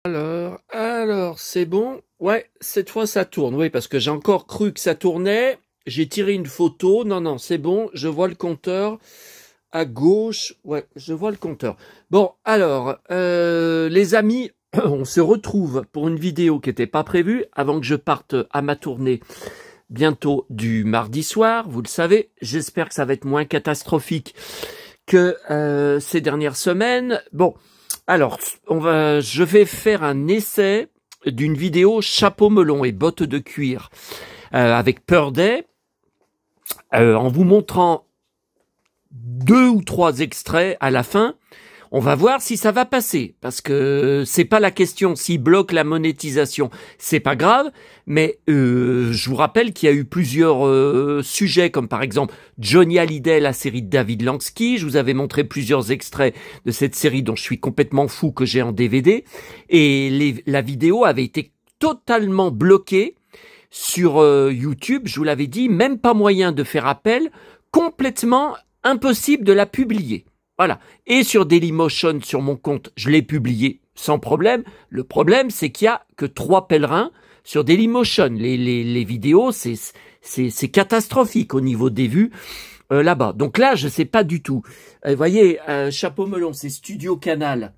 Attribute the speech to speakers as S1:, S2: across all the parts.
S1: Alors, c'est bon? Ouais, cette fois ça tourne. Oui, parce que j'ai encore cru que ça tournait. J'ai tiré une photo. Non, c'est bon. Je vois le compteur à gauche. Ouais, je vois le compteur. Bon, alors, les amis, on se retrouve pour une vidéo qui n'était pas prévue avant que je parte à ma tournée bientôt du mardi soir. Vous le savez, j'espère que ça va être moins catastrophique que ces dernières semaines. Bon. Alors, je vais faire un essai d'une vidéo chapeau melon et bottes de cuir avec Pearl Day en vous montrant 2 ou 3 extraits à la fin. On va voir si ça va passer, parce que c'est pas la question s'il bloque la monétisation, c'est pas grave, mais je vous rappelle qu'il y a eu plusieurs sujets, comme par exemple Johnny Hallyday, la série de David Lansky. Je vous avais montré plusieurs extraits de cette série dont je suis complètement fou, que j'ai en DVD, et la vidéo avait été totalement bloquée sur YouTube, je vous l'avais dit, même pas moyen de faire appel, complètement impossible de la publier. Voilà. Et sur Dailymotion, sur mon compte, je l'ai publié sans problème. Le problème, c'est qu'il y a que 3 pèlerins sur Dailymotion. Les vidéos, c'est catastrophique au niveau des vues là-bas. Donc là, je sais pas du tout. Vous voyez, Chapeau Melon, c'est Studio Canal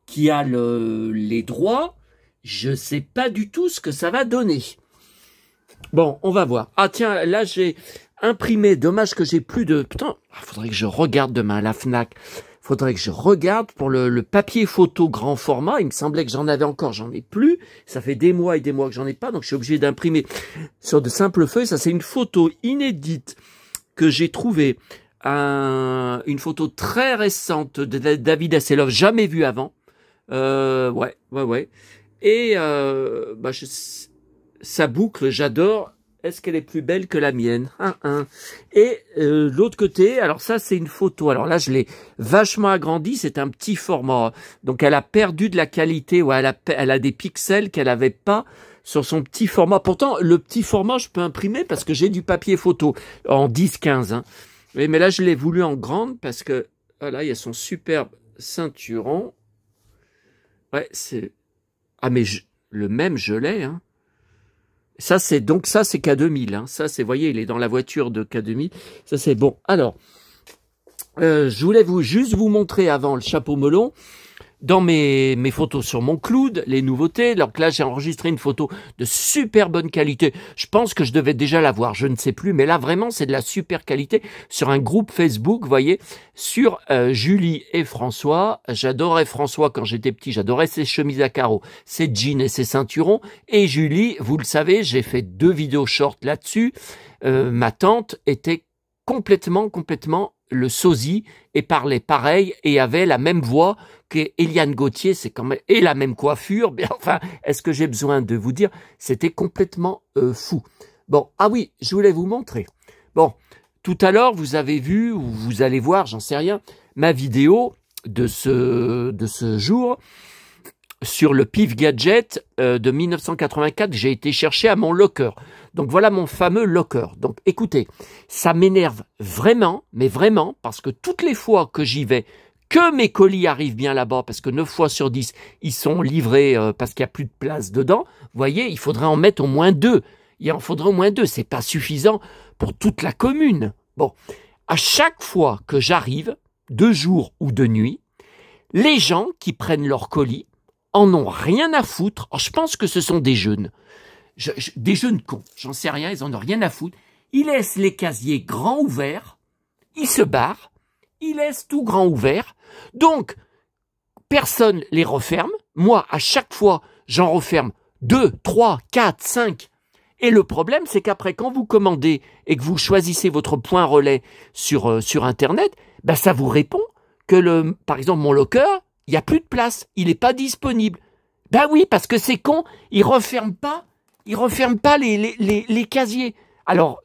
S1: qui a les droits. Je sais pas du tout ce que ça va donner. Bon, on va voir. Ah tiens, là j'ai imprimé, dommage que j'ai plus de... Putain, faudrait que je regarde demain à la Fnac. Faudrait que je regarde pour le papier photo grand format. Il me semblait que j'en avais encore, j'en ai plus. Ça fait des mois et des mois que j'en ai pas, donc je suis obligé d'imprimer sur de simples feuilles. Ça, c'est une photo inédite que j'ai trouvée. Une photo très récente de David Hasselhoff, jamais vue avant. Ouais. Et sa boucle, j'adore. Est-ce qu'elle est plus belle que la mienne? Et l'autre côté, alors ça c'est une photo. Alors là je l'ai vachement agrandi, c'est un petit format. Donc elle a perdu de la qualité, ouais, elle a des pixels qu'elle avait pas sur son petit format. Pourtant le petit format je peux imprimer parce que j'ai du papier photo en 10-15. Hein. Mais là je l'ai voulu en grande parce que voilà, il y a son superbe ceinturon. Ouais, c'est... Ah mais le même je l'ai, hein. Ça, c'est K2000. Hein. Ça, c'est, voyez, il est dans la voiture de K2000. Ça, c'est bon. Alors, je voulais juste vous montrer avant le chapeau melon, dans mes photos sur mon cloud, les nouveautés. Donc là, j'ai enregistré une photo de super bonne qualité. Je pense que je devais déjà la voir, je ne sais plus. Mais là, vraiment, c'est de la super qualité sur un groupe Facebook, vous voyez, sur Julie et François. J'adorais François quand j'étais petit. J'adorais ses chemises à carreaux, ses jeans et ses ceinturons. Et Julie, vous le savez, j'ai fait 2 vidéos short là-dessus. Ma tante était complètement le sosie et parlait pareil et avait la même voix qu'Eliane Gauthier, c'est quand même, et la même coiffure, mais enfin, est-ce que j'ai besoin de vous dire, c'était complètement fou. Bon, ah oui, je voulais vous montrer. Bon, tout à l'heure, vous avez vu, ou vous allez voir, j'en sais rien, ma vidéo de ce jour sur le Pif Gadget de 1984, j'ai été chercher à mon locker. Donc voilà mon fameux locker. Donc écoutez, ça m'énerve vraiment, mais vraiment, parce que toutes les fois que j'y vais, que mes colis arrivent bien là-bas, parce que 9 fois sur 10, ils sont livrés parce qu'il n'y a plus de place dedans, vous voyez, il faudrait en mettre au moins 2. Il en faudrait au moins 2, c'est pas suffisant pour toute la commune. Bon, à chaque fois que j'arrive, de jour ou de nuit, les gens qui prennent leur colis en ont rien à foutre. Alors, je pense que ce sont des jeunes. Des jeunes cons, j'en sais rien, ils en ont rien à foutre. Ils laissent les casiers grands ouverts, ils se barrent, ils laissent tout grand ouvert. Donc, personne les referme. Moi, à chaque fois, j'en referme 2, 3, 4, 5. Et le problème, c'est qu'après, quand vous commandez et que vous choisissez votre point relais sur Internet, ben, ça vous répond que, par exemple, mon locker, il n'y a plus de place, il n'est pas disponible. Ben oui, parce que c'est con, ils referment pas les casiers. Alors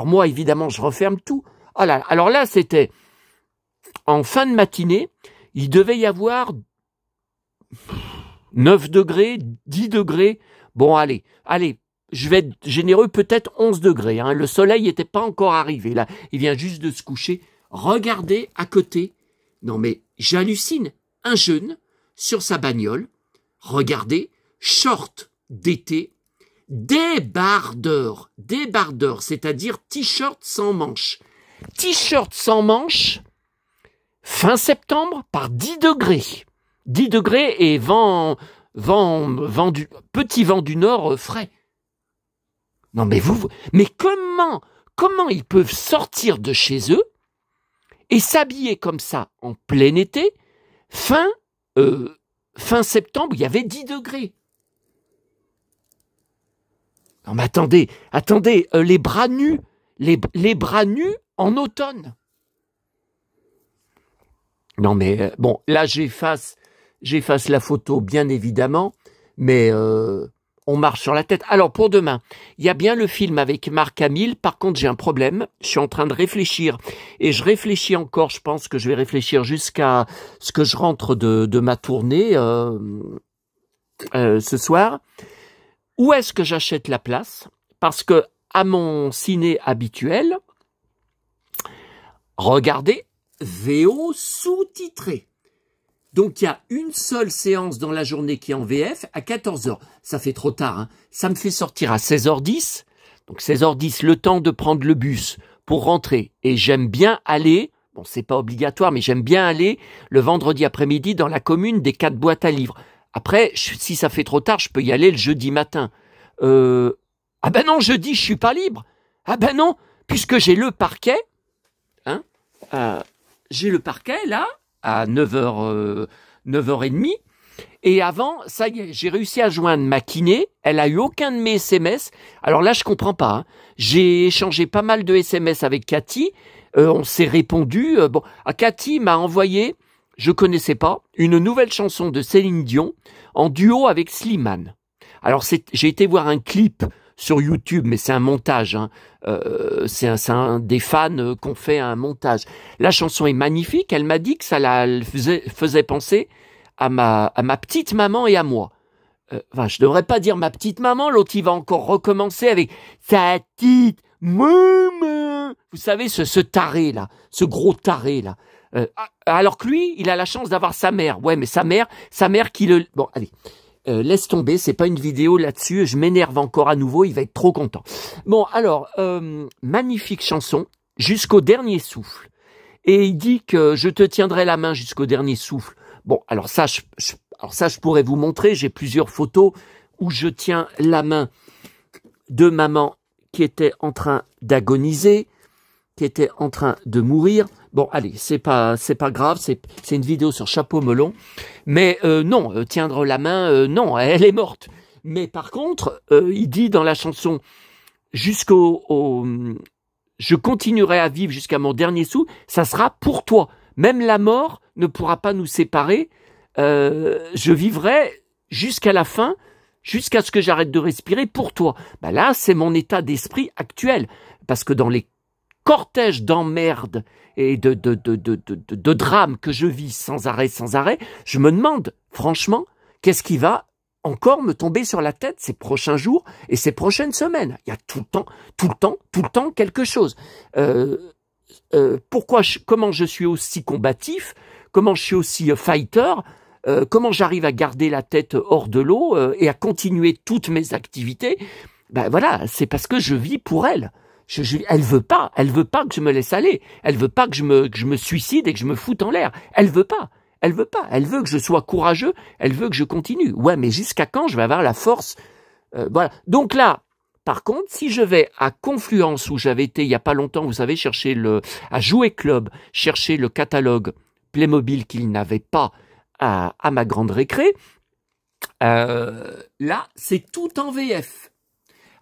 S1: moi, évidemment, je referme tout. Oh là, alors là, c'était en fin de matinée, il devait y avoir 9 degrés, 10 degrés. Bon, allez, je vais être généreux, peut-être 11 degrés. Hein. Le soleil n'était pas encore arrivé, là. Il vient juste de se coucher. Regardez à côté. Non mais, j'hallucine. Un jeune, sur sa bagnole, regardez, short d'été, débardeur, c'est-à-dire t-shirt sans manches. T-shirt sans manches, fin septembre, par 10 degrés. 10 degrés et petit vent du nord frais. Non mais mais comment ils peuvent sortir de chez eux et s'habiller comme ça en plein été, fin septembre, il y avait 10 degrés. Non mais attendez, les bras nus en automne. Non mais bon, là j'efface la photo bien évidemment, mais on marche sur la tête. Alors pour demain, il y a bien le film avec Marc Hamill. Par contre, j'ai un problème. Je suis en train de réfléchir et je réfléchis encore. Je pense que je vais réfléchir jusqu'à ce que je rentre de ma tournée ce soir. Où est-ce que j'achète la place? Parce que à mon ciné habituel, regardez, VO sous-titré. Donc, il y a une seule séance dans la journée qui est en VF à 14h. Ça fait trop tard, hein. Ça me fait sortir à 16h10. Donc, 16h10, le temps de prendre le bus pour rentrer. Et j'aime bien aller, bon, c'est pas obligatoire, mais j'aime bien aller le vendredi après-midi dans la commune des 4 boîtes à livres. Après, si ça fait trop tard, je peux y aller le jeudi matin. Ah ben non, jeudi, je suis pas libre. Ah ben non, puisque j'ai le parquet, hein, j'ai le parquet, là, à 9h30. Et avant, ça y est, j'ai réussi à joindre ma kiné. Elle a eu aucun de mes SMS. Alors là, je comprends pas, hein. J'ai échangé pas mal de SMS avec Cathy. On s'est répondu. Bon, Cathy m'a envoyé, je connaissais pas, une nouvelle chanson de Céline Dion en duo avec Slimane. Alors j'ai été voir un clip sur YouTube, mais c'est un montage, hein. C'est un des fans qu'on fait un montage. La chanson est magnifique. Elle m'a dit que ça la faisait penser à ma petite maman et à moi. Enfin, je devrais pas dire ma petite maman. L'autre, il va encore recommencer avec sa petite maman. Vous savez, ce taré là, ce gros taré là. Alors que lui, il a la chance d'avoir sa mère. Ouais, mais sa mère qui le. Bon, allez. Laisse tomber, c'est pas une vidéo là-dessus, je m'énerve encore à nouveau, il va être trop content. Bon, alors, magnifique chanson, jusqu'au dernier souffle. Et il dit que je te tiendrai la main jusqu'au dernier souffle. Bon, alors ça, je pourrais vous montrer, j'ai plusieurs photos où je tiens la main de maman qui était en train d'agoniser, qui était en train de mourir. Bon, allez, c'est pas grave, c'est une vidéo sur Chapeau Melon. Mais non, tiendre la main, non, elle est morte. Mais par contre, il dit dans la chanson, je continuerai à vivre jusqu'à mon dernier sou, ça sera pour toi. Même la mort ne pourra pas nous séparer. Je vivrai jusqu'à la fin, jusqu'à ce que j'arrête de respirer pour toi. Ben là, c'est mon état d'esprit actuel. Parce que dans les cortège d'emmerdes et de drames que je vis sans arrêt, je me demande, franchement, qu'est-ce qui va encore me tomber sur la tête ces prochains jours et ces prochaines semaines? Il y a tout le temps quelque chose. Comment je suis aussi combatif, comment je suis aussi fighter, comment j'arrive à garder la tête hors de l'eau et à continuer toutes mes activités? Ben voilà, c'est parce que je vis pour elle. Elle veut pas que je me laisse aller. Elle veut pas que je me suicide et que je me foute en l'air. Elle veut pas. Elle veut que je sois courageux. Elle veut que je continue. Ouais, mais jusqu'à quand je vais avoir la force? Voilà. Donc là, par contre, si je vais à Confluence où j'avais été il y a pas longtemps, vous savez, à Jouet Club, chercher le catalogue Playmobil qu'il n'avait pas à ma grande récré, là, c'est tout en VF.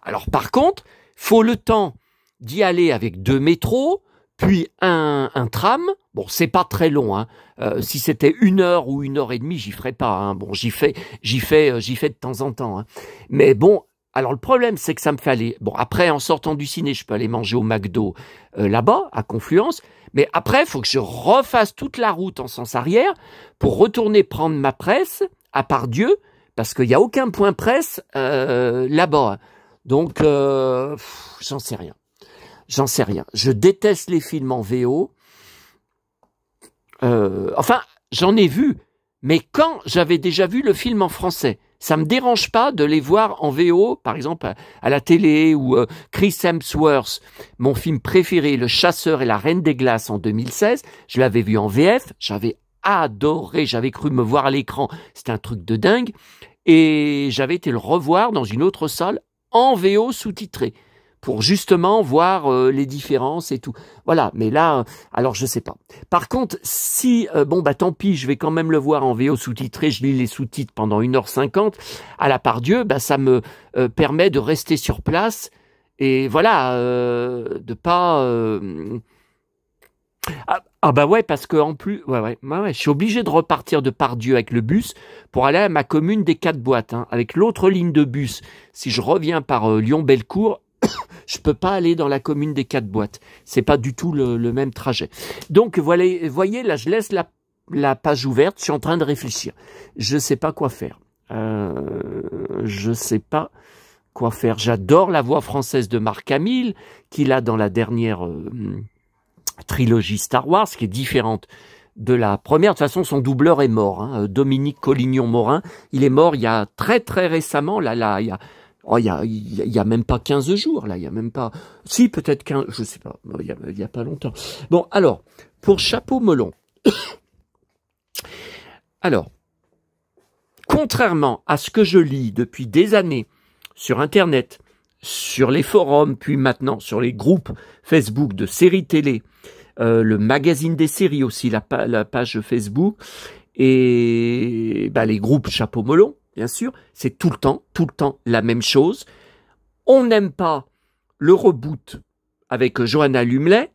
S1: Alors par contre, faut le temps d'y aller avec 2 métros, puis un tram. Bon, c'est pas très long, hein. Si c'était 1 heure ou 1h30, j'y ferais pas, hein. Bon, j'y fais de temps en temps, hein. Mais bon, alors le problème, c'est que ça me fait aller. Bon, après, en sortant du ciné, je peux aller manger au McDo là-bas, à Confluence. Mais après, il faut que je refasse toute la route en sens arrière pour retourner prendre ma presse à Pardieu, parce qu'il n'y a aucun point presse là-bas. Donc, j'en sais rien. Je déteste les films en VO. Enfin, j'en ai vu, Mais quand j'avais déjà vu le film en français, ça me dérange pas de les voir en VO, par exemple à la télé, ou Chris Hemsworth, mon film préféré, Le Chasseur et la Reine des Glaces en 2016, je l'avais vu en VF, j'avais adoré, j'avais cru me voir à l'écran, c'était un truc de dingue, et j'avais été le revoir dans une autre salle en VO sous-titré, pour justement voir les différences et tout. Voilà, mais là, alors je sais pas. Par contre, si, bon bah tant pis, je vais quand même le voir en VO sous-titré, je lis les sous-titres pendant 1h50, à la part Dieu, bah ça me permet de rester sur place, et voilà, de pas... Ah bah ouais, parce que en plus, ouais, je suis obligé de repartir de Pardieu avec le bus pour aller à ma commune des 4 boîtes, hein, avec l'autre ligne de bus. Si je reviens par Lyon-Bellecour, je peux pas aller dans la commune des 4 boîtes. C'est pas du tout le même trajet. Donc voilà, voyez, là je laisse la page ouverte, je suis en train de réfléchir. Je sais pas quoi faire. Je sais pas quoi faire. J'adore la voix française de Marc Hamill, qu'il a dans la dernière trilogie Star Wars, qui est différente de la première. De toute façon, son doubleur est mort, hein. Dominique Collignon-Morin, il est mort il y a très récemment, là, il y a même pas 15 jours, là, il y a même pas... Si, peut-être 15, je sais pas, il y a pas longtemps. Bon, alors, pour Chapeau Melon, alors, contrairement à ce que je lis depuis des années sur Internet, sur les forums, puis maintenant sur les groupes Facebook de séries télé, le magazine des séries aussi, la page Facebook, et bah, les groupes Chapeau Melon, bien sûr, c'est tout le temps la même chose. On n'aime pas le reboot avec Johanna Lumley,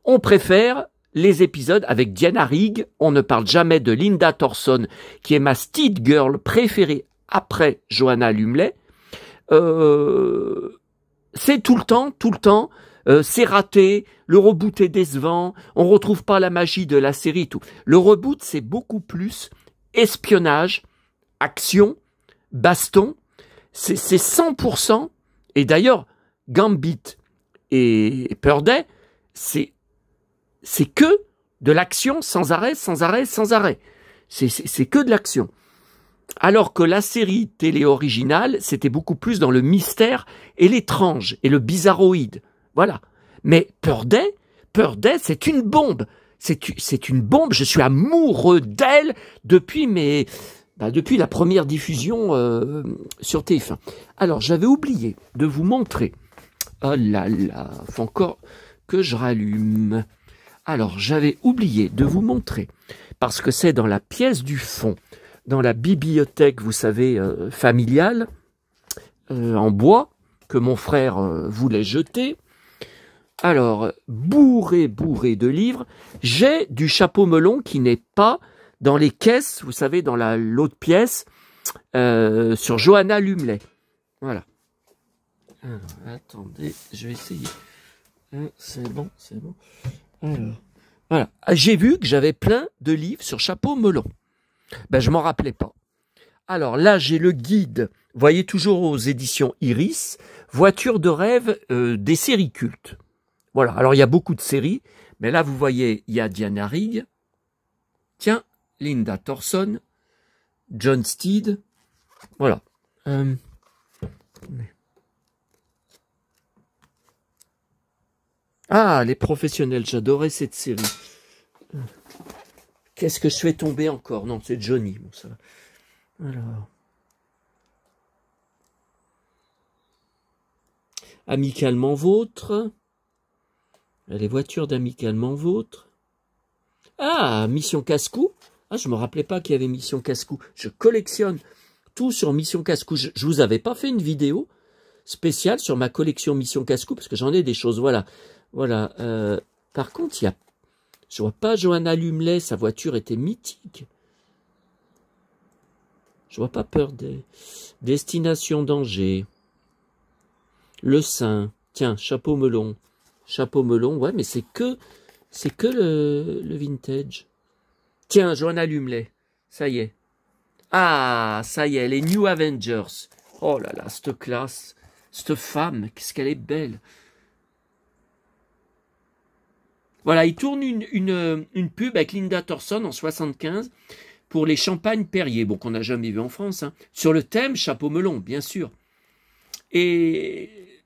S1: on préfère les épisodes avec Diana Rigg, on ne parle jamais de Linda Thorson, qui est ma Steed Girl préférée après Johanna Lumley. C'est tout le temps, c'est raté, le reboot est décevant, on retrouve pas la magie de la série, tout. Le reboot, c'est beaucoup plus espionnage, action, baston, c'est 100%, et d'ailleurs, Gambit et Purday, c'est que de l'action sans arrêt. C'est que de l'action. Alors que la série télé originale, c'était beaucoup plus dans le mystère et l'étrange et le bizarroïde. Voilà. Mais Purday, c'est une bombe. C'est une bombe. Je suis amoureux d'elle depuis depuis la première diffusion sur TF1. Alors, j'avais oublié de vous montrer. Oh là là, faut encore que je rallume. Alors, j'avais oublié de vous montrer, parce que c'est dans la pièce du fond, dans la bibliothèque, vous savez, familiale, en bois, que mon frère voulait jeter. Alors, bourré de livres, j'ai du Chapeau Melon qui n'est pas dans les caisses, vous savez, dans l'autre pièce, sur Johanna Lumley. Voilà. Alors, attendez, je vais essayer. C'est bon. Alors, voilà. J'ai vu que j'avais plein de livres sur Chapeau Melon. Ben, je m'en rappelais pas. Alors là, j'ai le guide, vous voyez, toujours aux éditions Iris, Voiture de rêve des séries cultes. Voilà, alors il y a beaucoup de séries, mais là, vous voyez, il y a Diana Rigg, tiens, Linda Thorson, John Steed, voilà. Ah, Les Professionnels, j'adorais cette série. Qu'est-ce que je fais tomber encore? Non, c'est Johnny. Bon, ça va. Alors. Amicalement Vôtre. Les voitures d'Amicalement Vôtre. Ah, Mission Casse-Cou. Ah, je me rappelais pas qu'il y avait Mission Casse-Cou. Je collectionne tout sur Mission Casse-Cou. Je vous avais pas fait une vidéo spéciale sur ma collection Mission Casse-Cou, parce que j'en ai des choses. Voilà. Par contre, je vois pas Johanna Lumley, sa voiture était mythique. Je vois pas Purday. Destination Danger. Le Sein. Tiens, Chapeau Melon. Chapeau Melon, ouais, mais c'est que le vintage. Tiens, Johanna Lumley. Ça y est. Ah, ça y est, les New Avengers. Oh là là, cette classe. Cette femme, qu'est-ce qu'elle est belle. Voilà, il tourne une pub avec Linda Thorson en 75 pour les champagnes Perrier, bon, qu'on n'a jamais vu en France, hein, sur le thème chapeau melon, bien sûr. Et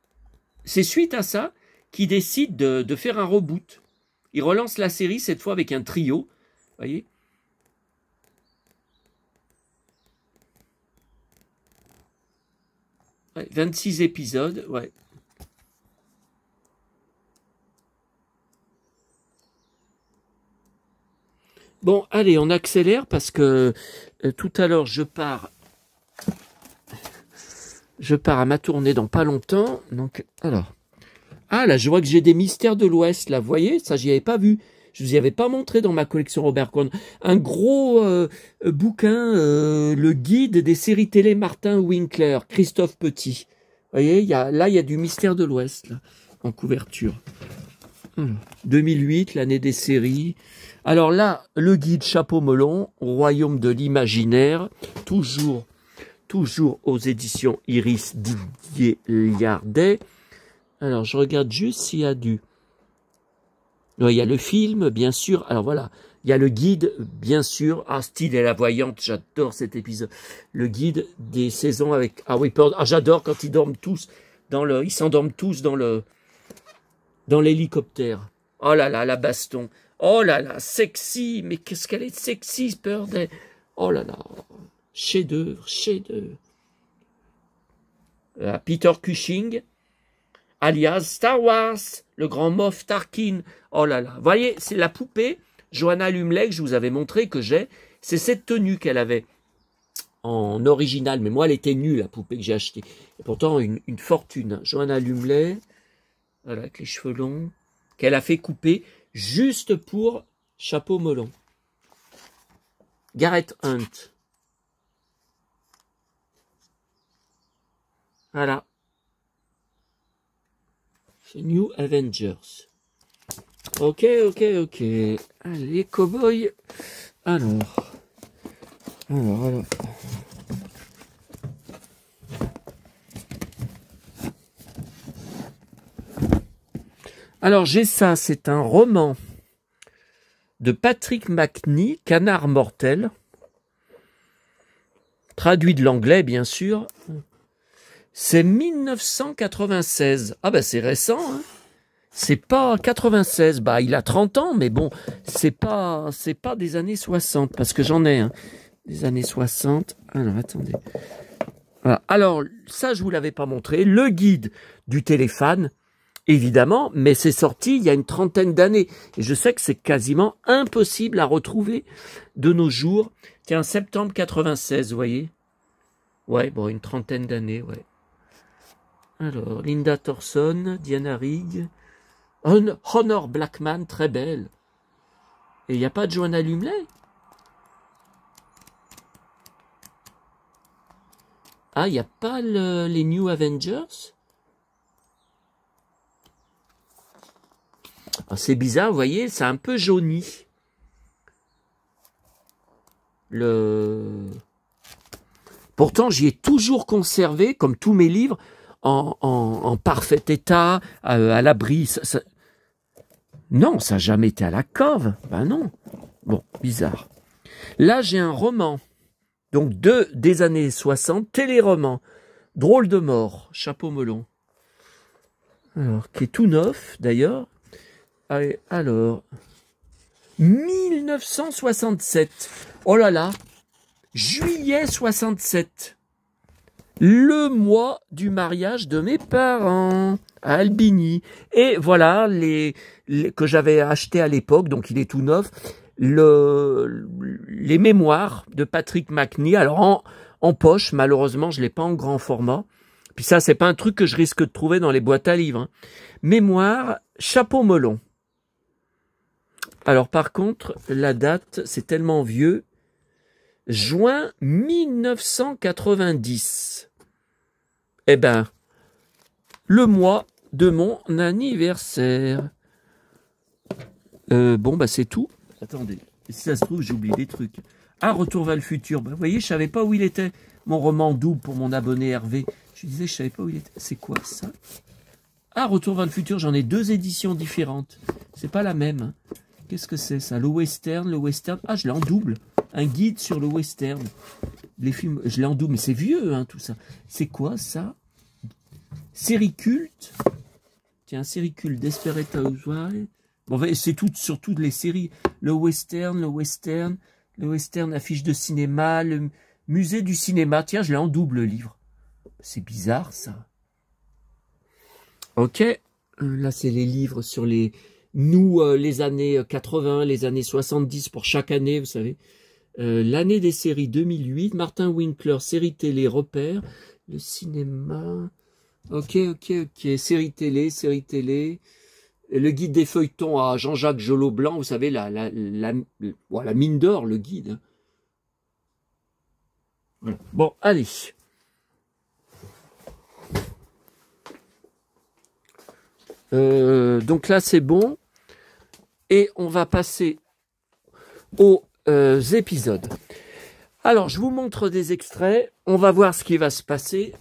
S1: c'est suite à ça qu'il décide de faire un reboot. Il relance la série, cette fois avec un trio, voyez. Ouais, 26 épisodes, ouais. Bon, allez, on accélère parce que tout à l'heure, je pars à ma tournée dans pas longtemps. Donc, alors. Ah, là, je vois que j'ai des mystères de l'Ouest, là. Vous voyez, ça, j'y avais pas vu. Je vous y avais pas montré dans ma collection Robert Cohn. Un gros bouquin, le guide des séries télé Martin Winkler, Christophe Petit. Vous voyez, là, il y a du mystère de l'Ouest, là, en couverture. 2008, l'année des séries. Alors là, le guide Chapeau melon, Royaume de l'imaginaire, toujours aux éditions Iris Didier Liardet. Alors, je regarde juste s'il y a du... Non, il y a le film, bien sûr. Alors voilà, il y a le guide, bien sûr. Ah, Style et la voyante, j'adore cet épisode. Le guide des saisons avec... Ah oui, j'adore quand ils dorment tous ils s'endorment tous dans l'hélicoptère. Oh là là, la baston. Oh là là, sexy. Mais qu'est-ce qu'elle est sexy, Purday. Oh là là, chef-d'œuvre, chef-d'œuvre. Peter Cushing, alias Star Wars, le grand Moff Tarkin. Oh là là, vous voyez, c'est la poupée Johanna Lumley que je vous avais montré que j'ai. C'est cette tenue qu'elle avait en original, mais moi elle était nue, la poupée que j'ai achetée. Et pourtant une fortune. Johanna Lumley, voilà, avec les cheveux longs, qu'elle a fait couper juste pour Chapeau melon. Gareth Hunt. Voilà. C'est New Avengers. Ok. Allez, cow-boy. Alors. Alors, j'ai ça, c'est un roman de Patrick McNee, Canard mortel. Traduit de l'anglais, bien sûr. C'est 1996. Ah ben c'est récent, hein. C'est pas 96. Bah il a 30 ans, mais bon, c'est pas des années 60, parce que j'en ai, hein, des années 60. Alors attendez. Voilà. Alors ça je vous l'avais pas montré. Le guide du téléphone, évidemment, mais c'est sorti il y a une trentaine d'années. Et je sais que c'est quasiment impossible à retrouver de nos jours. Tiens, septembre 96, vous voyez. Ouais, bon, une trentaine d'années, ouais. Alors, Linda Thorson, Diana Rigg, Honor Blackman, très belle. Et il n'y a pas de Johanna Lumley? Ah, il n'y a pas les New Avengers? Ah, c'est bizarre, vous voyez, c'est un peu jauni. Pourtant, j'y ai toujours conservé, comme tous mes livres, en parfait état, à l'abri. Non, ça n'a jamais été à la cave. Ben non. Bon, bizarre. Là, j'ai un roman, donc des années 60, téléroman, Drôle de mort, Chapeau melon. Alors, qui est tout neuf, d'ailleurs. Allez, alors, 1967. Oh là là, juillet 67. Le mois du mariage de mes parents à Albigny. Et voilà que j'avais acheté à l'époque, donc il est tout neuf, les mémoires de Patrick McNee. Alors en poche, malheureusement, je l'ai pas en grand format. Puis ça, c'est pas un truc que je risque de trouver dans les boîtes à livres, hein. Mémoire, Chapeau melon. Alors par contre, la date, c'est tellement vieux. Juin 1990. Eh ben, le mois de mon anniversaire. Bon, bah c'est tout. Attendez, si ça se trouve, j'oublie des trucs. Ah, Retour vers le futur. Bah, vous voyez, je savais pas où il était. Mon roman double pour mon abonné Hervé. Je disais, je savais pas où il était. C'est quoi ça? Ah, Retour vers le futur, j'en ai 2 éditions différentes. C'est pas la même, hein. Qu'est-ce que c'est ça? Le western. Ah, je l'ai en double. Un guide sur le western. Les films, je l'ai en double, mais c'est vieux, hein, tout ça. C'est quoi, ça? Série culte. Tiens, série culte, Desperate Housewives. Bon, c'est tout, sur toutes les séries. Le western, affiche de cinéma, le musée du cinéma. Tiens, je l'ai en double, le livre. C'est bizarre, ça. Ok. Là, c'est les livres sur les... Nous, les années 80, les années 70 pour chaque année, vous savez. L'année des séries 2008, Martin Winkler, série télé, repère, le cinéma, ok, série télé, le guide des feuilletons à Jean-Jacques Jolot-Blanc, vous savez, la mine d'or, le guide. Voilà. Bon, allez. Donc là, c'est bon. Et on va passer aux épisodes. Alors, je vous montre des extraits. On va voir ce qui va se passer.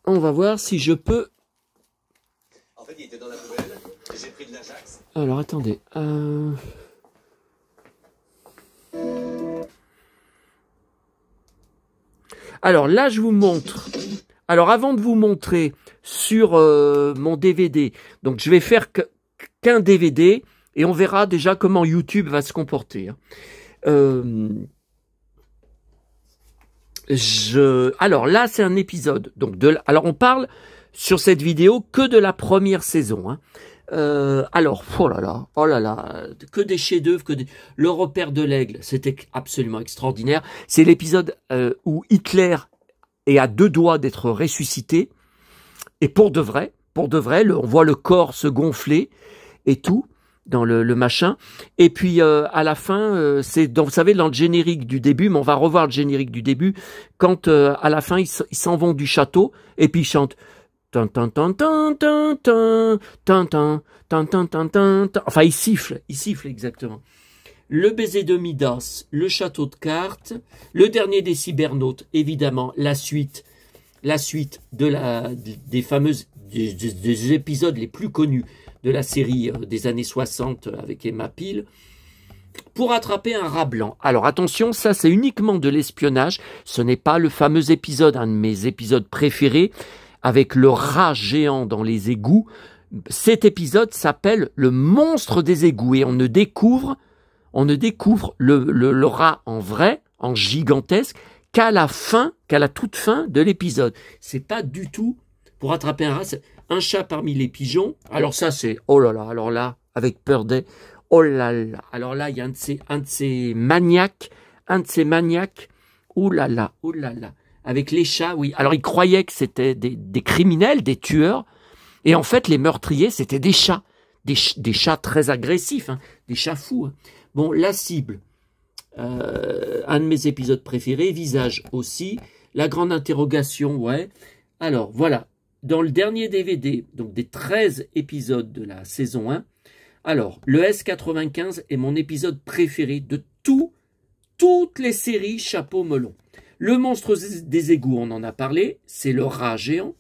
S1: On va voir si je peux...
S2: En fait, il était dans la poubelle. J'ai pris de l'Ajax.
S1: Alors, attendez. Alors, là, je vous montre... Alors, avant de vous montrer sur mon DVD, donc je vais faire qu'un DVD et on verra déjà comment YouTube va se comporter. Alors là, c'est un épisode. Donc alors, on parle sur cette vidéo que de la première saison. Hein. Alors, oh là là, que des chefs-d'œuvre, le repère de l'aigle, c'était absolument extraordinaire. C'est l'épisode où Hitler est à 2 doigts d'être ressuscité. Et pour de vrai, on voit le corps se gonfler et tout dans le machin. Et puis à la fin, c'est vous savez, dans le générique du début, mais on va revoir le générique du début, quand à la fin ils s'en vont du château et puis ils chantent. Enfin, ils sifflent exactement. Le baiser de Midas, le château de cartes, le dernier des cybernautes, évidemment, la suite des fameuses des épisodes les plus connus de la série des années 60 avec Emma Peel, pour attraper un rat blanc. Alors attention, ça c'est uniquement de l'espionnage, ce n'est pas le fameux épisode, un de mes épisodes préférés, avec le rat géant dans les égouts. Cet épisode s'appelle le monstre des égouts et on ne découvre le rat en vrai, en gigantesque, qu'à la toute fin de l'épisode. C'est pas du tout pour attraper un rat, c'est un chat parmi les pigeons. Alors ça c'est, oh là là, alors là, avec Purday, oh là là, alors là il y a un de ces maniaques, oh là là, avec les chats, oui. Alors ils croyaient que c'était des criminels, des tueurs, et en fait les meurtriers c'était des chats, des chats très agressifs, hein, des chats fous. Hein. Bon, la cible, un de mes épisodes préférés, visage aussi, la grande interrogation, ouais. Alors voilà, dans le dernier DVD, donc des 13 épisodes de la saison 1, alors le S95 est mon épisode préféré de toutes les séries chapeau melon. Le monstre des égouts, on en a parlé, c'est le rat géant.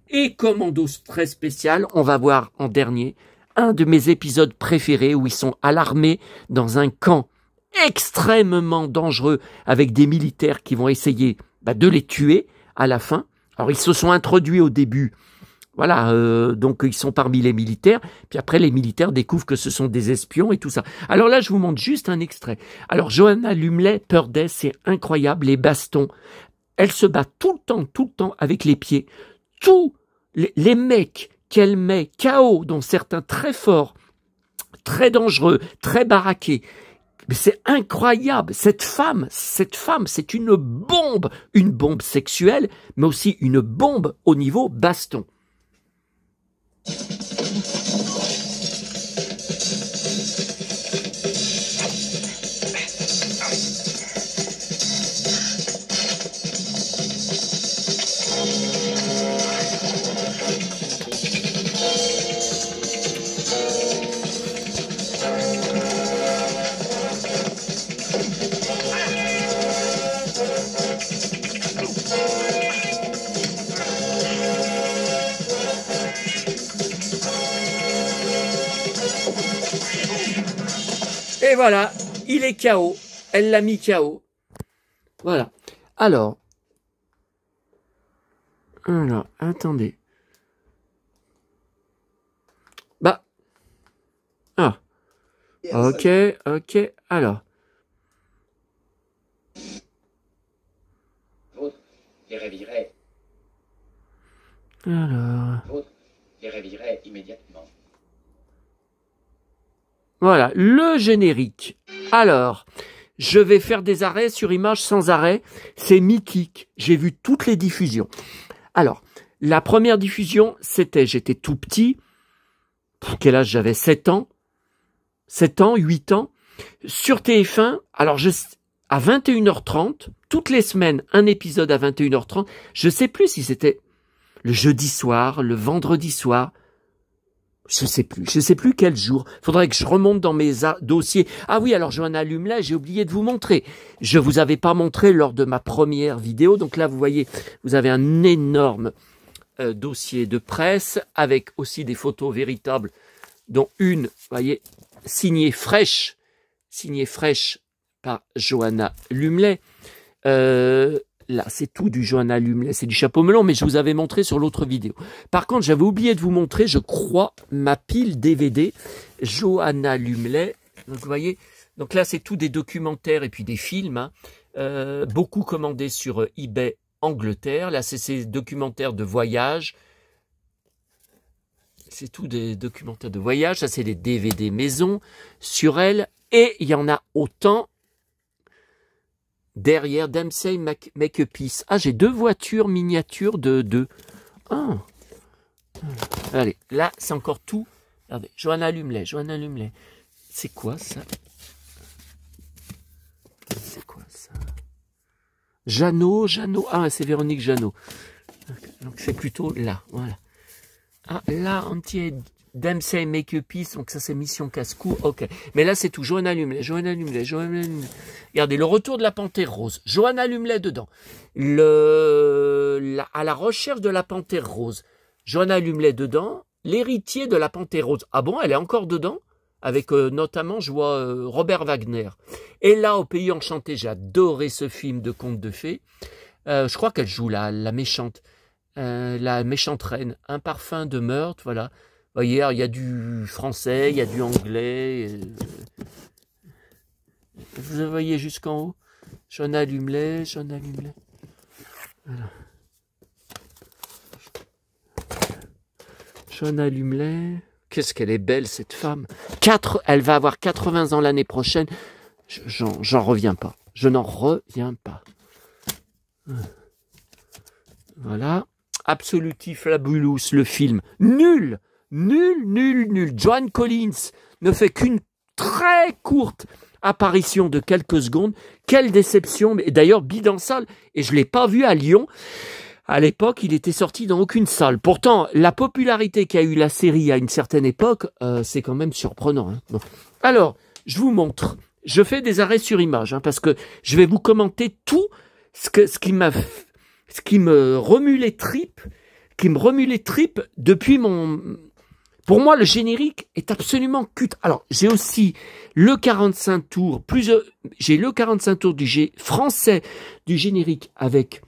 S1: Et commando très spécial, on va voir en dernier, un de mes épisodes préférés où ils sont alarmés dans un camp extrêmement dangereux avec des militaires qui vont essayer de les tuer à la fin. Alors ils se sont introduits au début, voilà, donc ils sont parmi les militaires, puis après les militaires découvrent que ce sont des espions et tout ça. Alors là je vous montre juste un extrait. Alors Johanna Lumley, Purday, c'est incroyable, les bastons, elle se bat tout le temps avec les pieds. Tous les mecs qu'elle met KO, dont certains très forts, très dangereux, très baraqués. Mais c'est incroyable. Cette femme, c'est une bombe sexuelle, mais aussi une bombe au niveau baston. Et voilà, il est KO. Elle l'a mis KO. Voilà. Alors, attendez. Bah. Ah. Ok, alors.
S3: Votre les réveillerait.
S1: Alors.
S3: Votre les réveillerait immédiatement.
S1: Voilà, le générique. Alors, je vais faire des arrêts sur image sans arrêt. C'est mythique. J'ai vu toutes les diffusions. Alors, la première diffusion, j'étais tout petit. Quel âge j'avais? 7 ans. 7 ans, 8 ans. Sur TF1, alors à 21h30, toutes les semaines, un épisode à 21h30. Je sais plus si c'était le jeudi soir, le vendredi soir. Je sais plus quel jour. Faudrait que je remonte dans mes dossiers. Ah oui, alors Johanna Lumley, j'ai oublié de vous montrer. Je vous avais pas montré lors de ma première vidéo. Donc là, vous voyez, vous avez un énorme dossier de presse avec aussi des photos véritables, dont une, vous voyez, signée fraîche par Johanna Lumley. Là, c'est tout du Johanna Lumley, c'est du chapeau melon, mais je vous avais montré sur l'autre vidéo. Par contre, j'avais oublié de vous montrer, je crois, ma pile DVD Johanna Lumley. Donc, vous voyez, donc là, c'est tout des documentaires et puis des films, hein, beaucoup commandés sur eBay Angleterre. Là, c'est ces documentaires de voyage. C'est tout des documentaires de voyage. Ça, c'est des DVD maison sur elle. Et il y en a autant derrière Dempsey Make-A-Peace. Ah, j'ai 2 voitures miniatures de 2. Ah. Allez, là, c'est encore tout. Regardez, Johanna Lumley. C'est quoi ça? Jeannot. Ah, c'est Véronique Jeannot. Donc, c'est plutôt là, voilà. Ah, là, Dempsey Make-A-Peace, donc ça c'est Mission Casse-Cou, ok. Mais là c'est tout, Johanna Lumley. Regardez, le retour de la Panthère Rose, Johanna Lumley dedans. À la recherche de la Panthère Rose, Johanna Lumley dedans. L'héritier de la Panthère Rose, ah bon, elle est encore dedans? Avec notamment, je vois Robert Wagner. Et là, au Pays Enchanté, j'ai adoré ce film de conte de fées. Je crois qu'elle joue la méchante reine, un parfum de meurtre, voilà. Vous voyez, il y a du français, il y a du anglais. Vous voyez jusqu'en haut. Johanna Lumley. Voilà. Johanna Lumley. Qu'est-ce qu'elle est belle, cette femme. Elle va avoir 80 ans l'année prochaine. J'en reviens pas. Je n'en reviens pas. Voilà. Absolutely Fabulous, le film. Nul. Joan Collins ne fait qu'une très courte apparition de quelques secondes. Quelle déception. Et d'ailleurs, bide en salle. Et je ne l'ai pas vu à Lyon. À l'époque, il était sorti dans aucune salle. Pourtant, la popularité qu'a eu la série à une certaine époque, c'est quand même surprenant. Hein. Bon. Alors, je vous montre. Je fais des arrêts sur image, hein, parce que je vais vous commenter tout ce qui me remue les tripes, depuis mon... Pour moi, le générique est absolument culte. Alors, j'ai aussi le 45 tours, j'ai le 45 tours français du générique avec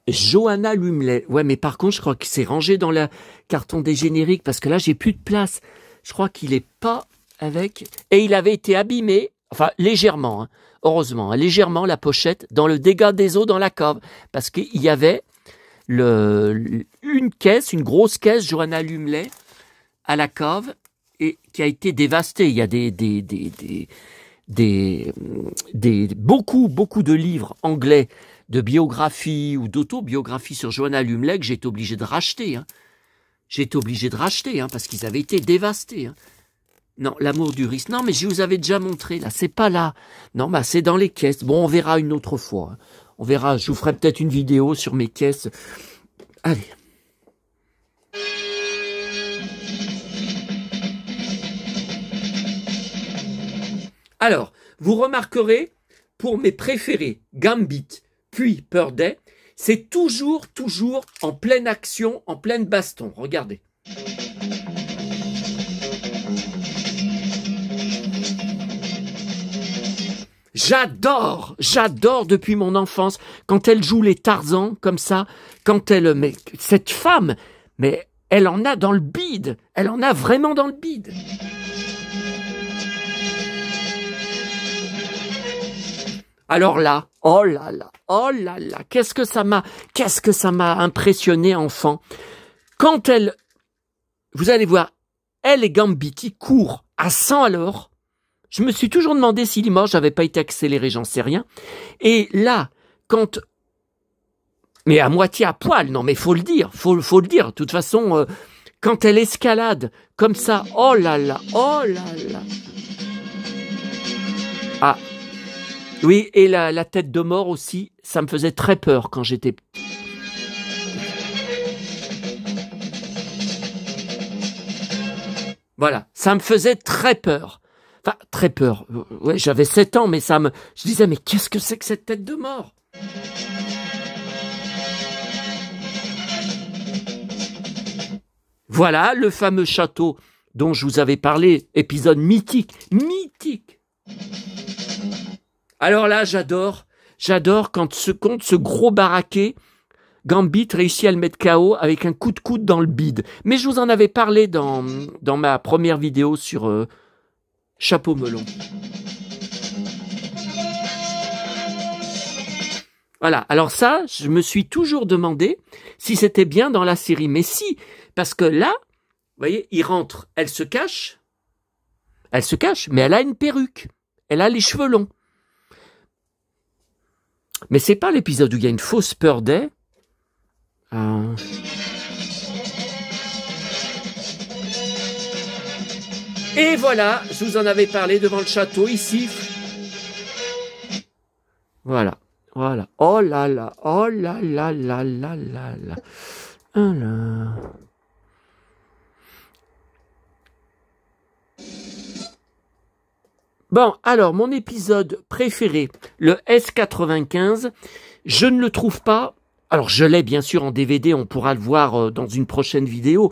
S1: Johanna Lumley. Ouais, mais par contre, je crois qu'il s'est rangé dans le carton des génériques parce que là, j'ai plus de place. Je crois qu'il est pas avec... Et il avait été abîmé, enfin, légèrement, hein, heureusement, hein, légèrement, la pochette, dans le dégât des eaux dans la cave. Parce qu'il y avait une grosse caisse Johanna Lumley à la cave et qui a été dévastée. Il y a beaucoup de livres anglais de biographie ou d'autobiographie sur Johanna Lumley que j'ai été obligé de racheter. Hein. Parce qu'ils avaient été dévastés. Hein. Non, l'amour du risque. Non, mais je vous avais déjà montré, là. C'est pas là. Non, bah, c'est dans les caisses. Bon, on verra une autre fois. Hein. On verra. Je vous ferai peut-être une vidéo sur mes caisses. Allez. Alors, vous remarquerez, pour mes préférés, Gambit, puis Purday, c'est toujours en pleine action, en pleine baston. Regardez. J'adore depuis mon enfance, quand elle joue les Tarzans, comme ça, mais cette femme, mais elle en a dans le bide, elle en a vraiment dans le bide. Alors là, oh là là, qu'est-ce que ça m'a impressionné enfant. Quand vous allez voir, elle et Gambiti courent à 100 à l'heure. Je me suis toujours demandé si Limoges n'avait pas été accéléré, j'en sais rien. Et là, mais à moitié à poil, non mais faut le dire. De toute façon, quand elle escalade comme ça, oh là là. Ah, oui, et la tête de mort aussi, ça me faisait très peur quand j'étais... Voilà, ça me faisait très peur. Enfin, très peur. Ouais, j'avais 7 ans, mais je disais, mais qu'est-ce que c'est que cette tête de mort? Voilà le fameux château dont je vous avais parlé, épisode mythique. Alors là, j'adore quand ce gros baraquet, Gambit réussit à le mettre KO avec un coup de coude dans le bide. Mais je vous en avais parlé dans ma première vidéo sur Chapeau Melon. Voilà, alors ça, je me suis toujours demandé si c'était bien dans la série. Mais si, parce que là, vous voyez, il rentre, elle se cache, mais elle a une perruque, elle a les cheveux longs. Mais c'est pas l'épisode où il y a une fausse Purday. Et voilà, je vous en avais parlé devant le château, ici. Voilà. Oh là là. Alors. Bon, alors, mon épisode préféré, le S95, je ne le trouve pas. Alors, je l'ai bien sûr en DVD, on pourra le voir dans une prochaine vidéo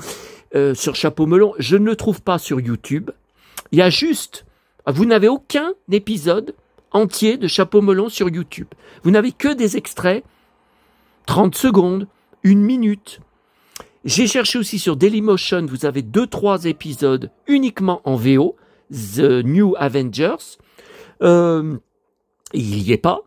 S1: sur Chapeau Melon. Je ne le trouve pas sur YouTube. Il y a juste, vous n'avez aucun épisode entier de Chapeau Melon sur YouTube. Vous n'avez que des extraits, 30 secondes, 1 minute. J'ai cherché aussi sur Dailymotion, vous avez 2-3 épisodes uniquement en VO, The New Avengers. Il n'y est pas.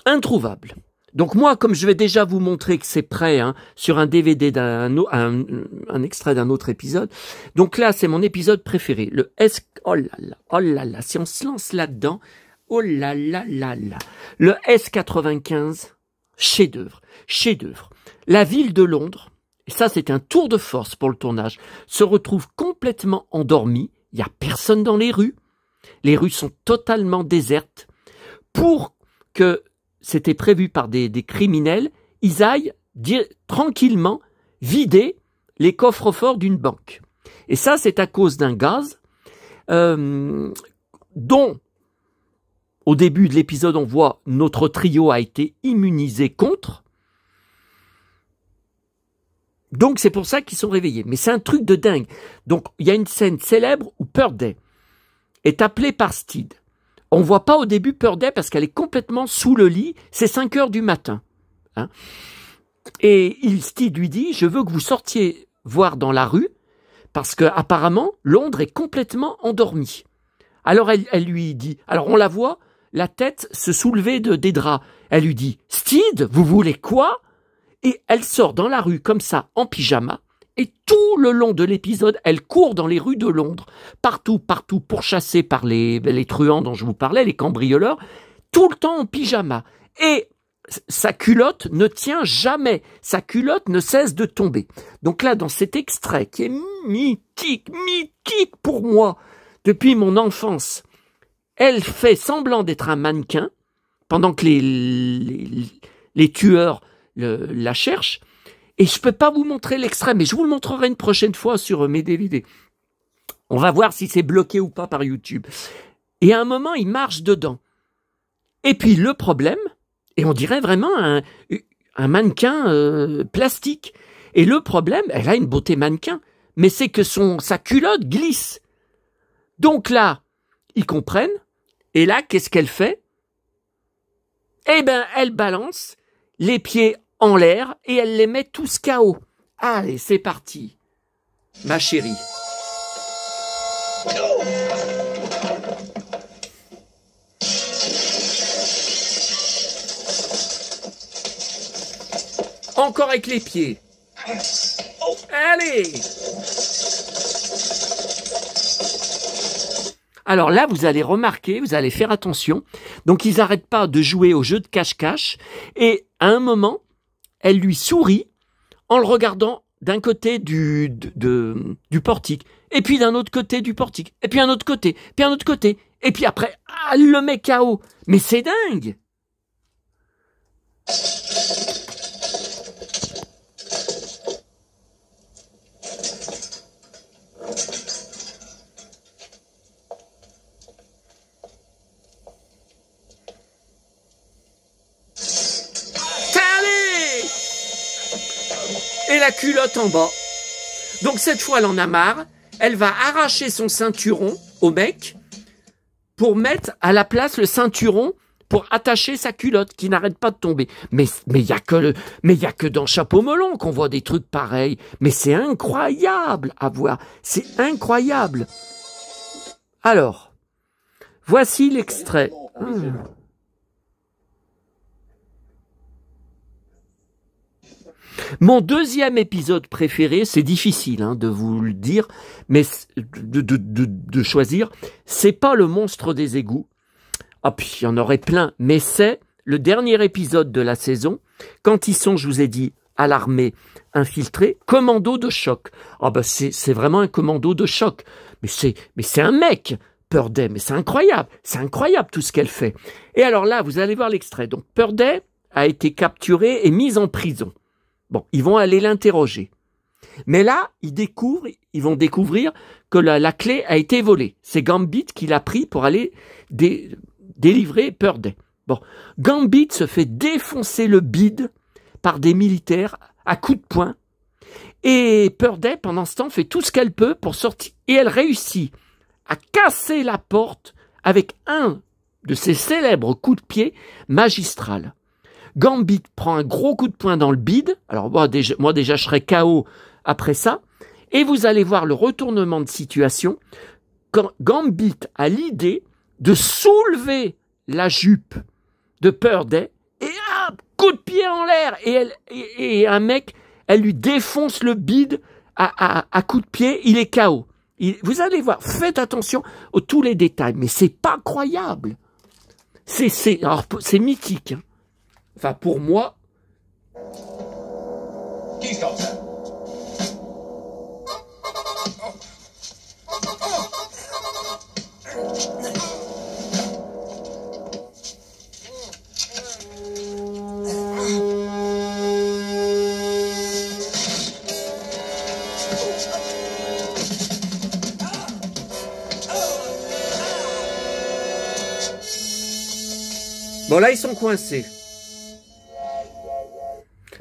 S1: Introuvable. Donc moi, comme je vais déjà vous montrer que c'est prêt sur un DVD un extrait d'un autre épisode, donc là, c'est mon épisode préféré. Le S... Oh là là, si on se lance là-dedans, oh là là là là. Le S95, chef-d'œuvre. La ville de Londres, et ça c'est un tour de force pour le tournage, se retrouve complètement endormie, il n'y a personne dans les rues sont totalement désertes, pour que... C'était prévu par des criminels, ils aillent tranquillement vider les coffres-forts d'une banque. Et ça, c'est à cause d'un gaz dont, au début de l'épisode, on voit notre trio a été immunisé contre. Donc, c'est pour ça qu'ils sont réveillés. Mais c'est un truc de dingue. Donc, il y a une scène célèbre où Purday est appelé par Steed. On ne voit pas au début Purday parce qu'elle est complètement sous le lit. C'est 5 heures du matin. Et Steed lui dit, je veux que vous sortiez voir dans la rue parce que apparemment Londres est complètement endormie. Alors elle lui dit, alors on la voit, la tête se soulever des draps. Elle lui dit, Steed, vous voulez quoi? Et elle sort dans la rue comme ça, en pyjama. Et tout le long de l'épisode, elle court dans les rues de Londres, partout, pourchassée par les truands dont je vous parlais, les cambrioleurs, tout le temps en pyjama. Et sa culotte ne tient jamais, sa culotte ne cesse de tomber. Donc là, dans cet extrait qui est mythique pour moi, depuis mon enfance, elle fait semblant d'être un mannequin, pendant que les tueurs la cherchent. Et je peux pas vous montrer l'extrait, mais je vous le montrerai une prochaine fois sur mes DVD. On va voir si c'est bloqué ou pas par YouTube. Et à un moment, il marche dedans. Et puis le problème, et on dirait vraiment un mannequin plastique. Et le problème, elle a une beauté mannequin, mais c'est que sa culotte glisse. Donc là, ils comprennent, Et là, qu'est-ce qu'elle fait? Eh ben, elle balance les pieds en l'air et elle les met tous KO. Allez, c'est parti, ma chérie. Encore avec les pieds. Allez! Alors là, vous allez remarquer, vous allez faire attention. Donc, ils n'arrêtent pas de jouer au jeu de cache-cache. Et à un moment, elle lui sourit en le regardant d'un côté du portique. Et puis d'un autre côté du portique. Et puis un autre côté. Puis un autre côté. Et puis après, elle le met KO. Mais c'est dingue! Et la culotte en bas. Donc cette fois, elle en a marre. Elle va arracher son ceinturon au mec pour mettre à la place le ceinturon pour attacher sa culotte qui n'arrête pas de tomber. Mais il y a que dans Chapeau melon qu'on voit des trucs pareils. Mais c'est incroyable à voir. C'est incroyable. Alors, voici l'extrait. Mon deuxième épisode préféré, c'est difficile de vous le dire, mais de choisir, c'est pas le monstre des égouts. Ah, puis il y en aurait plein, mais c'est le dernier épisode de la saison, quand ils sont, je vous ai dit, à l'armée infiltrée, commando de choc. Ah ben c'est vraiment un commando de choc. Mais c'est un mec, Purday, mais c'est incroyable tout ce qu'elle fait. Et alors là, vous allez voir l'extrait. Donc Purday a été capturé et mis en prison. Bon, ils vont aller l'interroger. Mais là, ils vont découvrir que la clé a été volée. C'est Gambit qui l'a pris pour aller délivrer Purday. Bon, Gambit se fait défoncer le bide par des militaires à coups de poing. Et Purday, pendant ce temps, fait tout ce qu'elle peut pour sortir. Et elle réussit à casser la porte avec un de ses célèbres coups de pied magistral. Gambit prend un gros coup de poing dans le bide. Alors moi déjà je serais KO après ça. Et vous allez voir le retournement de situation quand Gambit a l'idée de soulever la jupe de Purday et un coup de pied en l'air. Et un mec, elle lui défonce le bide à coup de pied. Il est KO. Vous allez voir, faites attention à tous les détails. Mais c'est pas croyable. C'est mythique. Enfin, pour moi...
S3: Qui sort ça?
S1: Bon, là, ils sont coincés.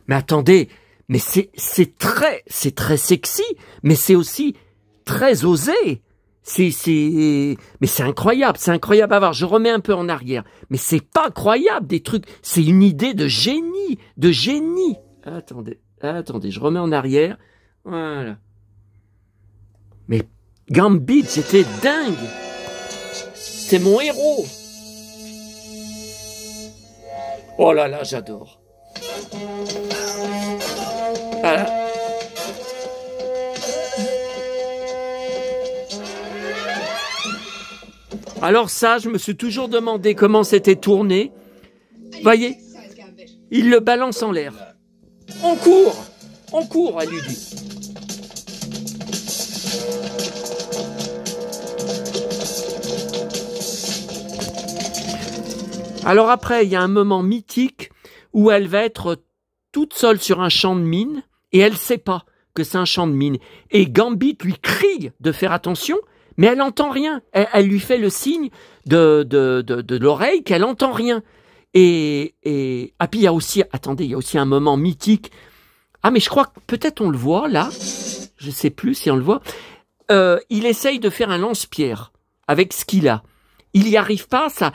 S1: Mais attendez, mais c'est très sexy, mais c'est aussi très osé. Mais c'est incroyable à voir. Je remets un peu en arrière. Mais c'est pas croyable, des trucs. C'est une idée de génie. Attendez, je remets en arrière. Voilà. Mais Gambit, c'était dingue. C'est mon héros. Oh là là, j'adore. Voilà. Alors ça, je me suis toujours demandé comment c'était tourné. Voyez, il le balance en l'air. On court, elle lui dit. Alors après, il y a un moment mythique où elle va être toute seule sur un champ de mine et elle sait pas que c'est un champ de mine. Et Gambit lui crie de faire attention, mais elle n'entend rien. Elle lui fait le signe de l'oreille qu'elle n'entend rien. Et puis il y a aussi, attendez, il y a aussi un moment mythique. Ah mais je crois que peut-être on le voit là. Je sais plus si on le voit. Il essaye de faire un lance-pierre avec ce qu'il a. il n'y arrive pas, ça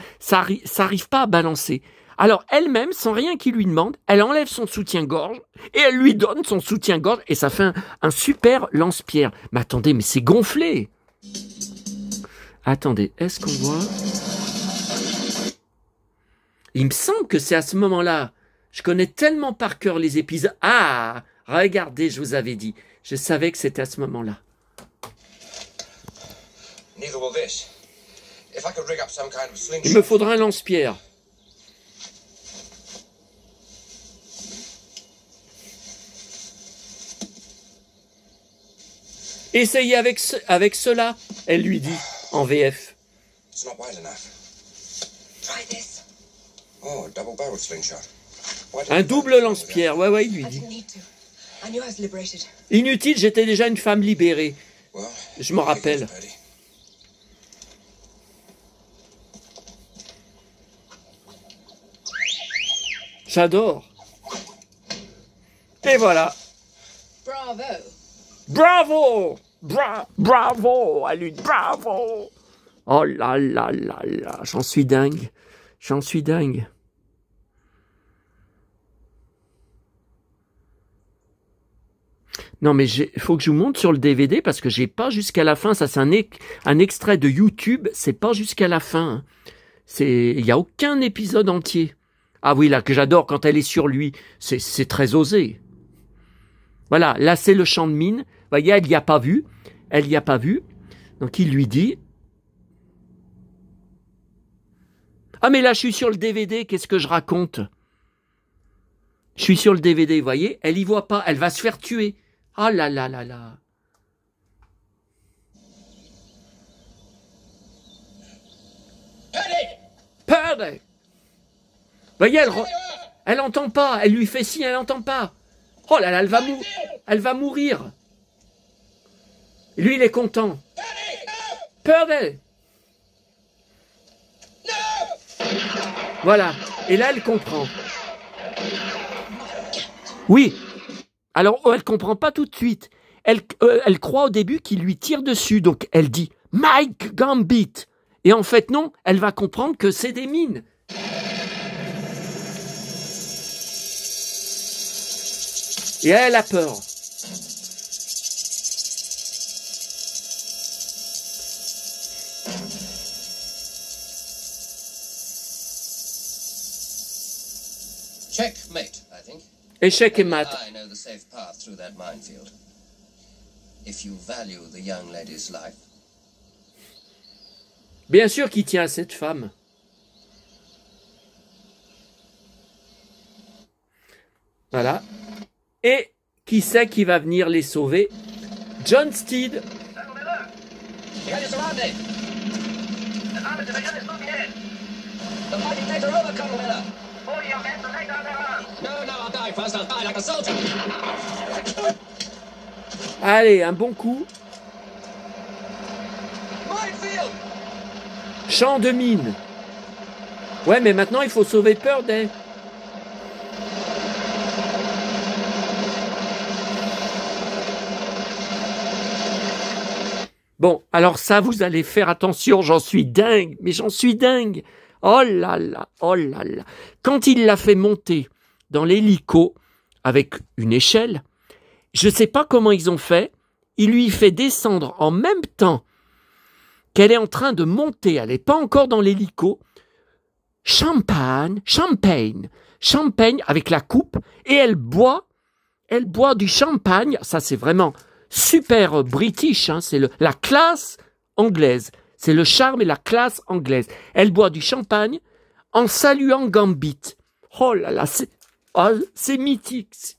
S1: arrive pas à balancer. Alors elle-même, sans rien qu'il lui demande, elle enlève son soutien-gorge et elle lui donne son soutien-gorge et ça fait un super lance-pierre. Mais attendez, mais c'est gonflé. Attendez, est-ce qu'on voit? Il me semble que c'est à ce moment-là. Je connais tellement par cœur les épisodes. Ah, regardez, je vous avais dit. Je savais que c'était à ce moment-là. Il me faudra un lance-pierre. Essayez avec cela, elle lui dit, en VF. Un double lance-pierre, ouais, il lui dit. Inutile, j'étais déjà une femme libérée. Je m'en rappelle. J'adore. Et voilà.
S4: Bravo.
S1: Bravo! Bravo! À lui, bravo! Oh là là là là, j'en suis dingue. J'en suis dingue. Non mais il faut que je vous montre sur le DVD parce que j'ai pas jusqu'à la fin. Ça c'est un extrait de YouTube. C'est pas jusqu'à la fin. Il y a aucun épisode entier. Ah oui là que j'adore quand elle est sur lui. C'est très osé. Voilà, là c'est le champ de mine. Vous voyez, elle n'y a pas vu. Elle n'y a pas vu. Donc il lui dit. Ah mais là je suis sur le DVD. Qu'est-ce que je raconte? Je suis sur le DVD, vous voyez. Elle y voit pas. Elle va se faire tuer. Ah là là là là. Perdez. Vous voyez, elle entend pas. Elle lui fait signe, elle entend pas. Oh là là, elle va mourir. Lui, il est content. Perdez. Voilà. Et là, elle comprend. Oui. Alors, elle comprend pas tout de suite. Elle croit au début qu'il lui tire dessus. Donc, elle dit « Mike Gambit ». Et en fait, non, elle va comprendre que c'est des mines. Et elle a peur.
S2: Checkmate, I think.
S1: Échec et mat.
S2: I know the safe path through that minefield. If you value the young lady's life.
S1: Bien sûr qu'il tient à cette femme. Voilà. Et qui c'est qui va venir les sauver? John Steed. Allez, un bon coup. Champ de mine. Ouais, mais maintenant il faut sauver Purday. Bon, alors ça, vous allez faire attention, j'en suis dingue, mais j'en suis dingue. Oh là là, oh là là. Quand il l'a fait monter dans l'hélico avec une échelle, je ne sais pas comment ils ont fait, il lui fait descendre en même temps qu'elle est en train de monter, elle n'est pas encore dans l'hélico, champagne avec la coupe, et elle boit du champagne, ça c'est vraiment super british, hein, c'est la classe anglaise, c'est le charme et la classe anglaise. Elle boit du champagne en saluant Gambit. Oh là là, c'est mythique.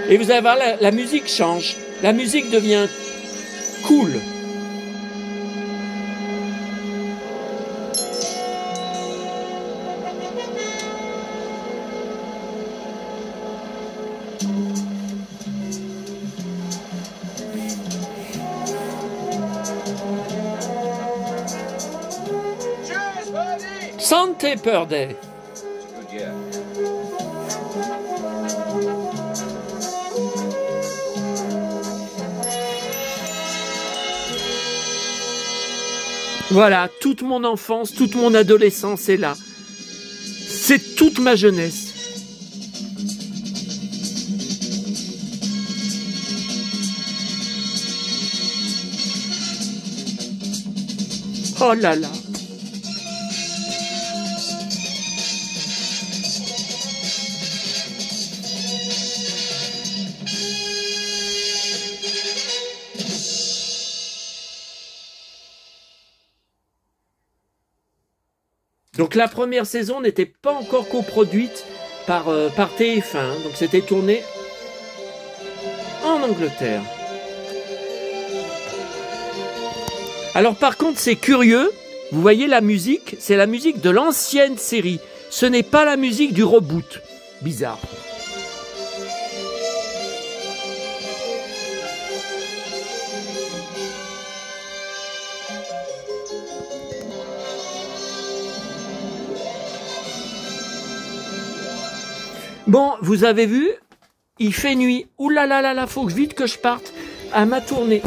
S1: Et vous allez voir, la musique change. La musique devient cool. Sandpaper Day.
S3: Good year.
S1: Voilà, toute mon enfance, toute mon adolescence est là. C'est toute ma jeunesse. Oh là là. Donc la première saison n'était pas encore coproduite par TF1, hein, donc c'était tourné en Angleterre. Alors par contre c'est curieux, vous voyez la musique, c'est la musique de l'ancienne série, ce n'est pas la musique du reboot. Bizarre. Bon, vous avez vu, il fait nuit. Ouh là là là là, faut vite que je parte à ma tournée.